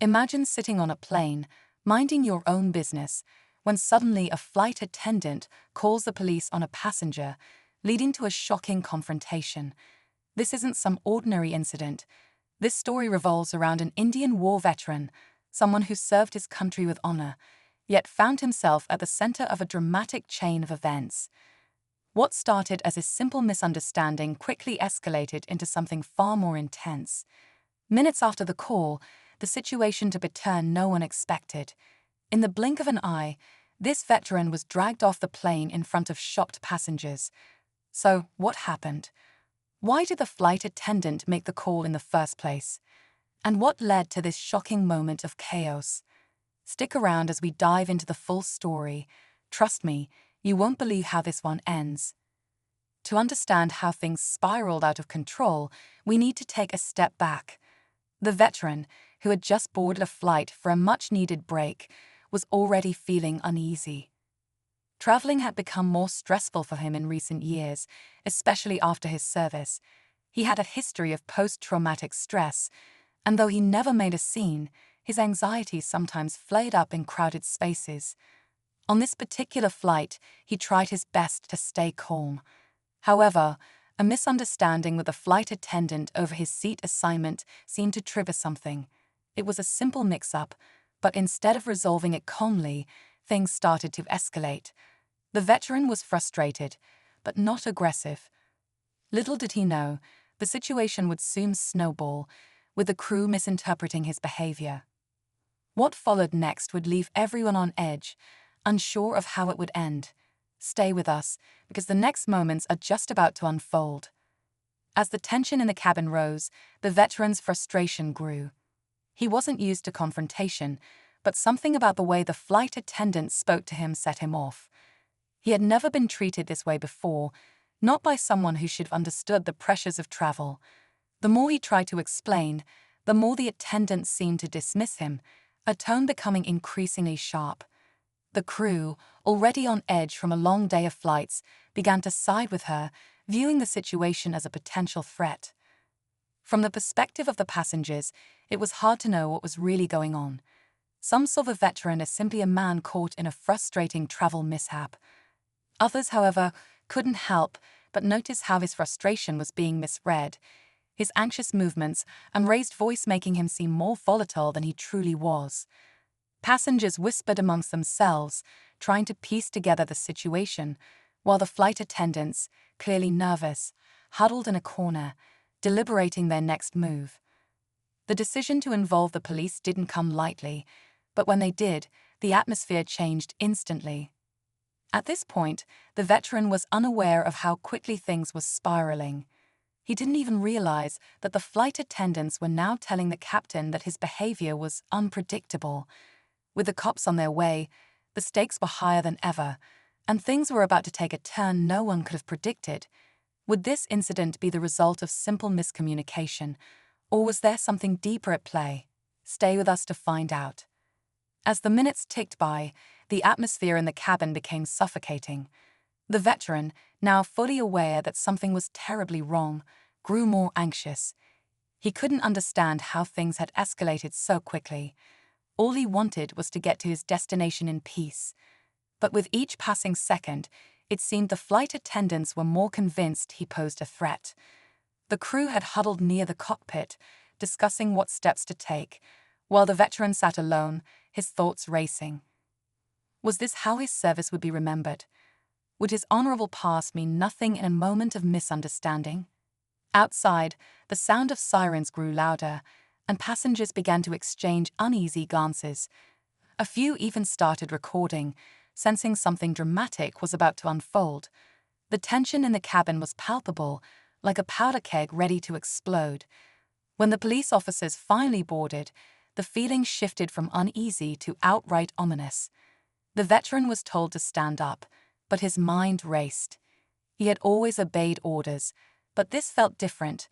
Imagine sitting on a plane, minding your own business, when suddenly a flight attendant calls the police on a passenger, leading to a shocking confrontation. This isn't some ordinary incident. This story revolves around an Indian war veteran, someone who served his country with honor, yet found himself at the center of a dramatic chain of events. What started as a simple misunderstanding quickly escalated into something far more intense. Minutes after the call, the situation took a turn no one expected. In the blink of an eye, this veteran was dragged off the plane in front of shocked passengers. So, what happened? Why did the flight attendant make the call in the first place? And what led to this shocking moment of chaos? Stick around as we dive into the full story. Trust me, you won't believe how this one ends. To understand how things spiraled out of control, we need to take a step back. The veteran, who had just boarded a flight for a much-needed break, was already feeling uneasy. Traveling had become more stressful for him in recent years, especially after his service. He had a history of post-traumatic stress, and though he never made a scene, his anxiety sometimes flared up in crowded spaces. On this particular flight, he tried his best to stay calm. However, a misunderstanding with the flight attendant over his seat assignment seemed to trigger something. It was a simple mix-up, but instead of resolving it calmly, things started to escalate. The veteran was frustrated, but not aggressive. Little did he know, the situation would soon snowball, with the crew misinterpreting his behavior. What followed next would leave everyone on edge, unsure of how it would end. Stay with us, because the next moments are just about to unfold. As the tension in the cabin rose, the veteran's frustration grew. He wasn't used to confrontation, but something about the way the flight attendant spoke to him set him off. He had never been treated this way before, not by someone who should have understood the pressures of travel. The more he tried to explain, the more the attendant seemed to dismiss him, a tone becoming increasingly sharp. The crew, already on edge from a long day of flights, began to side with her, viewing the situation as a potential threat. From the perspective of the passengers, it was hard to know what was really going on. Some saw the veteran as simply a man caught in a frustrating travel mishap. Others, however, couldn't help but notice how his frustration was being misread, his anxious movements and raised voice making him seem more volatile than he truly was. Passengers whispered amongst themselves, trying to piece together the situation, while the flight attendants, clearly nervous, huddled in a corner, deliberating their next move. The decision to involve the police didn't come lightly, but when they did, the atmosphere changed instantly. At this point, the veteran was unaware of how quickly things were spiraling. He didn't even realize that the flight attendants were now telling the captain that his behavior was unpredictable. With the cops on their way, the stakes were higher than ever, and things were about to take a turn no one could have predicted. Would this incident be the result of simple miscommunication, or was there something deeper at play? Stay with us to find out. As the minutes ticked by, the atmosphere in the cabin became suffocating. The veteran, now fully aware that something was terribly wrong, grew more anxious. He couldn't understand how things had escalated so quickly. All he wanted was to get to his destination in peace. But with each passing second, it seemed the flight attendants were more convinced he posed a threat. The crew had huddled near the cockpit, discussing what steps to take, while the veteran sat alone, his thoughts racing. Was this how his service would be remembered? Would his honorable past mean nothing in a moment of misunderstanding? Outside, the sound of sirens grew louder, and passengers began to exchange uneasy glances. A few even started recording, sensing something dramatic was about to unfold. The tension in the cabin was palpable, like a powder keg ready to explode. When the police officers finally boarded, the feeling shifted from uneasy to outright ominous. The veteran was told to stand up, but his mind raced. He had always obeyed orders, but this felt different.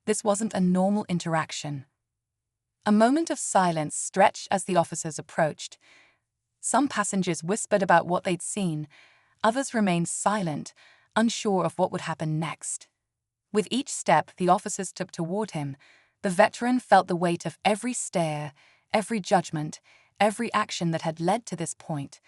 This wasn't a normal interaction. A moment of silence stretched as the officers approached. Some passengers whispered about what they'd seen, others remained silent, unsure of what would happen next. With each step the officers took toward him, the veteran felt the weight of every stare, every judgment, every action that had led to this point.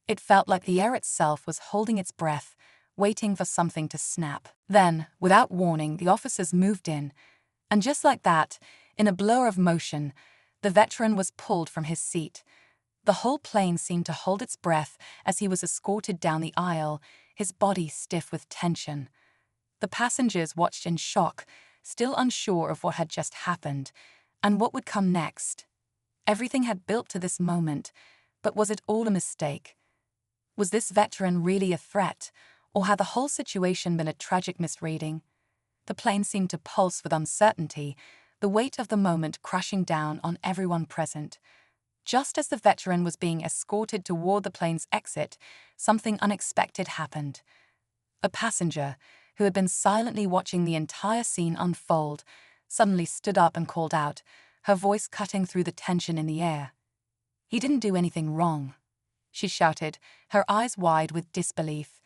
It felt like the air itself was holding its breath, waiting for something to snap. Then, without warning, the officers moved in, and just like that, in a blur of motion, the veteran was pulled from his seat. The whole plane seemed to hold its breath as he was escorted down the aisle, his body stiff with tension. The passengers watched in shock, still unsure of what had just happened, and what would come next. Everything had built to this moment, but was it all a mistake? Was this veteran really a threat, or had the whole situation been a tragic misreading? The plane seemed to pulse with uncertainty, the weight of the moment crashing down on everyone present. Just as the veteran was being escorted toward the plane's exit, something unexpected happened. A passenger, who had been silently watching the entire scene unfold, suddenly stood up and called out, her voice cutting through the tension in the air. "He didn't do anything wrong," she shouted, her eyes wide with disbelief.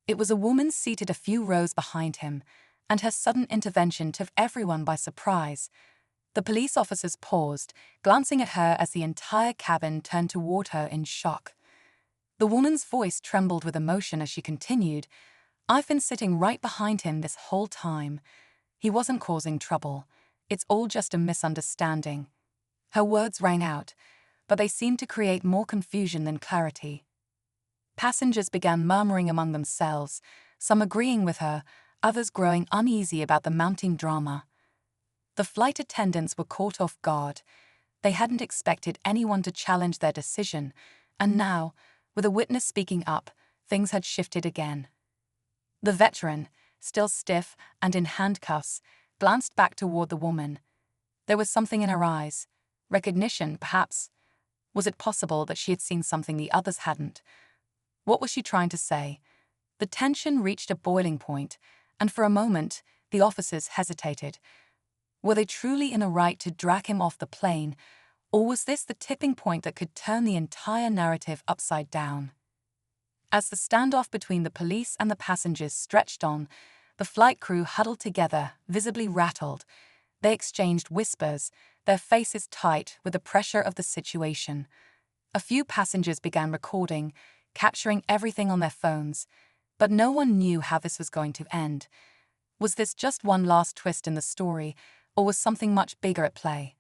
It was a woman seated a few rows behind him, and her sudden intervention took everyone by surprise. The police officers paused, glancing at her as the entire cabin turned toward her in shock. The woman's voice trembled with emotion as she continued, "I've been sitting right behind him this whole time. He wasn't causing trouble. It's all just a misunderstanding." Her words rang out, but they seemed to create more confusion than clarity. Passengers began murmuring among themselves, some agreeing with her, others growing uneasy about the mounting drama. The flight attendants were caught off guard. They hadn't expected anyone to challenge their decision, and now, with a witness speaking up, things had shifted again. The veteran, still stiff and in handcuffs, glanced back toward the woman. There was something in her eyes. Recognition, perhaps. Was it possible that she had seen something the others hadn't? What was she trying to say? The tension reached a boiling point, and for a moment, the officers hesitated. Were they truly in a right to drag him off the plane, or was this the tipping point that could turn the entire narrative upside down? As the standoff between the police and the passengers stretched on, the flight crew huddled together, visibly rattled. They exchanged whispers, their faces tight with the pressure of the situation. A few passengers began recording, capturing everything on their phones, but no one knew how this was going to end. Was this just one last twist in the story, or was something much bigger at play?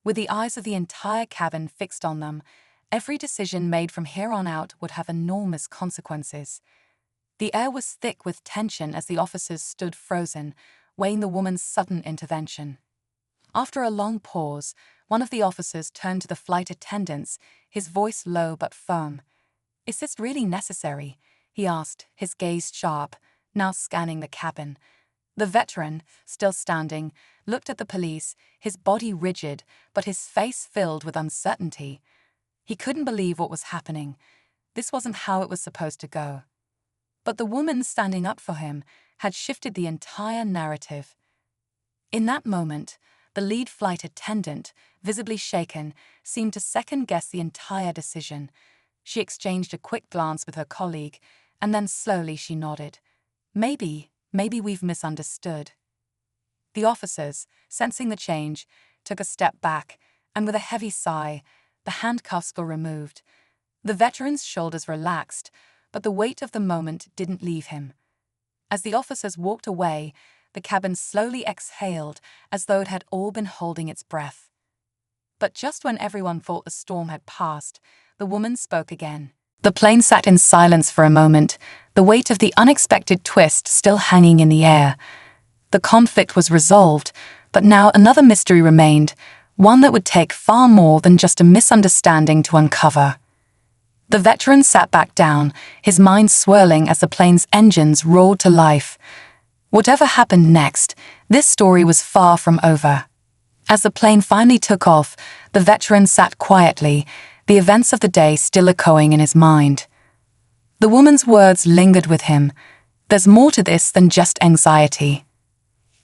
With the eyes of the entire cabin fixed on them, every decision made from here on out would have enormous consequences. The air was thick with tension as the officers stood frozen, weighing the woman's sudden intervention. After a long pause, one of the officers turned to the flight attendants, his voice low but firm. "Is this really necessary?" he asked, his gaze sharp, now scanning the cabin. The veteran, still standing, looked at the police, his body rigid, but his face filled with uncertainty. He couldn't believe what was happening. This wasn't how it was supposed to go. But the woman standing up for him had shifted the entire narrative. In that moment, the lead flight attendant, visibly shaken, seemed to second-guess the entire decision. She exchanged a quick glance with her colleague, and then slowly she nodded. Maybe we've misunderstood." The officers, sensing the change, took a step back, and with a heavy sigh, the handcuffs were removed. The veteran's shoulders relaxed, but the weight of the moment didn't leave him. As the officers walked away, the cabin slowly exhaled as though it had all been holding its breath. But just when everyone thought the storm had passed, the woman spoke again. The plane sat in silence for a moment, the weight of the unexpected twist still hanging in the air. The conflict was resolved, but now another mystery remained, one that would take far more than just a misunderstanding to uncover. The veteran sat back down, his mind swirling as the plane's engines roared to life. Whatever happened next, this story was far from over. As the plane finally took off, the veteran sat quietly, the events of the day still echoing in his mind. The woman's words lingered with him. There's more to this than just anxiety.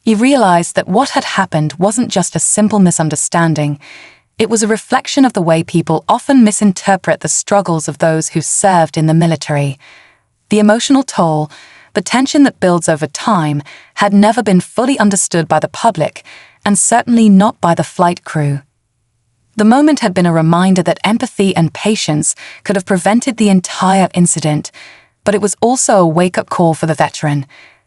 He realized that what had happened wasn't just a simple misunderstanding. It was a reflection of the way people often misinterpret the struggles of those who served in the military. The emotional toll, the tension that builds over time, had never been fully understood by the public, and certainly not by the flight crew. The moment had been a reminder that empathy and patience could have prevented the entire incident, but it was also a wake-up call for the veteran.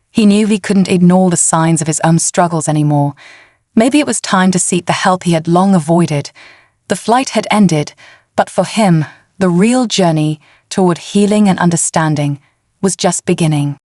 He knew he couldn't ignore the signs of his own struggles anymore. Maybe it was time to seek the help he had long avoided. The flight had ended, but for him, the real journey toward healing and understanding was just beginning.